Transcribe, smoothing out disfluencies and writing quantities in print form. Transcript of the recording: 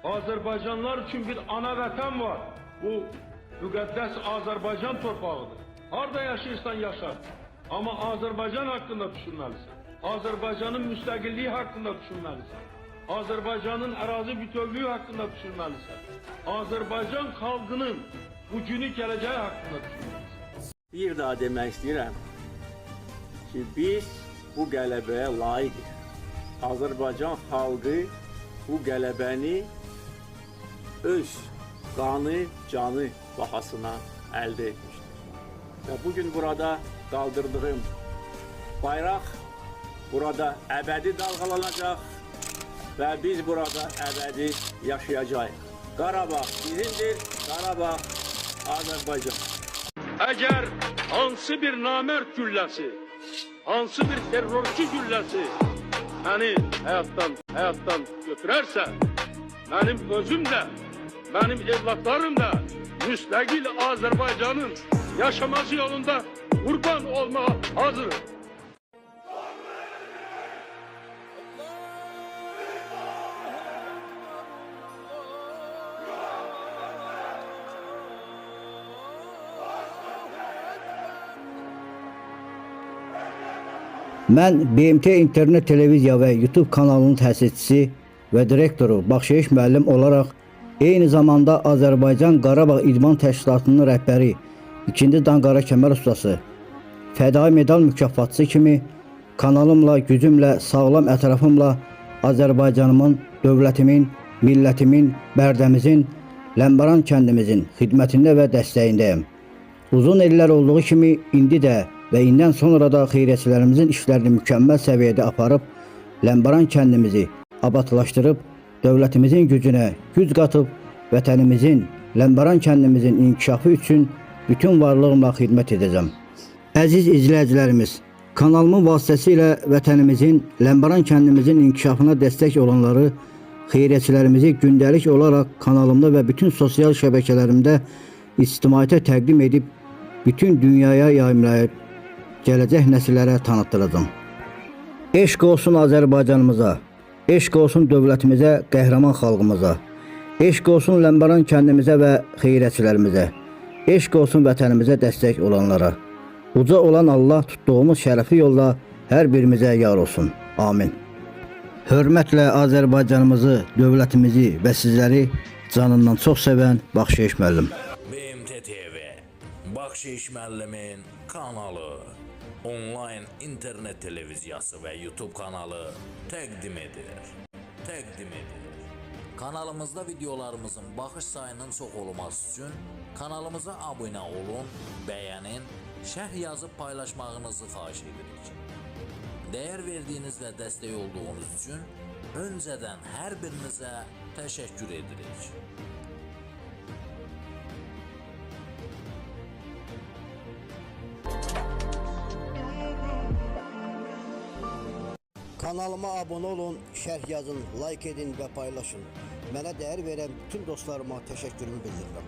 Azerbaycanlar için bir ana vatan var. Bu müqəddəs Azerbaycan torpağıdır. Harda yaşayırsan yaşa. Ama Azerbaycan hakkında düşünmelisin. Azerbaycan'ın müstakilliği hakkında düşünmelisin. Azerbaycan'ın arazi bütünlüğü hakkında düşünmelisin. Azerbaycan xalqının bugünü gələcəyi hakkında düşünmelisin. Bir daha demək istəyirəm ki, biz bu qələbəyə layiqik. Azərbaycan xalqı bu qələbəni öz qanı, canı bahasına əldə etmişdir. Və bugün burada qaldırdığım bayraq burada əbədi dalğalanacaq və biz burada əbədi yaşayacağıq. Qarabağ bizimdir, Qarabağ Azərbaycan. Əgər hansı bir namərd gülləsi, hansı bir terrorçu gülləsi məni həyatdan götürərsə, mənim özüm də, mənim evlatlarım da müstəqil Azərbaycanın yaşaması yolunda qurban olmağa hazırım. Mən BMT İnternet Televiziya və YouTube kanalının təsisçisi və direktoru Baxşeyiş müəllim olaraq eyni zamanda Azərbaycan Qarabağ İdman Təşkilatının rəhbəri 2. Dan Qara Kəmər ustası, fədai medal mükafatçısı kimi kanalımla, gücümlə, sağlam ətrafımla Azərbaycanımın, dövlətimin, millətimin, Bərdəmizin, Ləmbəran kəndimizin xidmətində və dəstəyindəyim. Uzun illər olduğu kimi indi də və indən sonra da xeyriyyətçilərimizin işlərini mükəmməl səviyyədə aparıb, Ləmbəran kəndimizi abadlaşdırıb, dövlətimizin gücünə güc qatıb, vətənimizin, Ləmbəran kəndimizin inkişafı üçün bütün varlığımla xidmət edəcəm. Əziz izləyicilərimiz, kanalımın vasitəsilə vətənimizin, Ləmbəran kəndimizin inkişafına dəstək olanları, xeyriyyətçilərimizi gündəlik olaraq kanalımda və bütün sosial şəbəkələrimdə ictimaiyyətə təqdim edib, bütün dünyaya yayımlayıb, gələcək nəsillərə tanıtdıracağım. Eşq olsun Azərbaycanımıza, eşq olsun dövlətimizə, qəhrəman xalqımıza, eşq olsun Ləmbəran kəndimizə və xeyriyyətçilərimizə, eşq olsun vətənimizə dəstək olanlara. Uca olan Allah tutduğumuz şərəfli yolda hər birimizə yar olsun. Amin. Hörmətlə Azərbaycanımızı, dövlətimizi və sizləri canından çox sevən Baxşeyiş müəllim. BMT TV, Baxşeyiş müəllimin kanalı, onlayn internet televiziyası və YouTube kanalı təqdim edir. Kanalımızda videolarımızın baxış sayının çox olması üçün kanalımıza abunə olun, bəyənin, şərh yazıb paylaşmağınızı xahiş edirik. Dəyər verdiyiniz və dəstək olduğunuz üçün öncədən hər birinizə təşəkkür edirik. Kanalıma abunə olun, şərh yazın, like edin və paylaşın. Mənə dəyər verən bütün dostlarıma təşəkkürümü bildirirəm.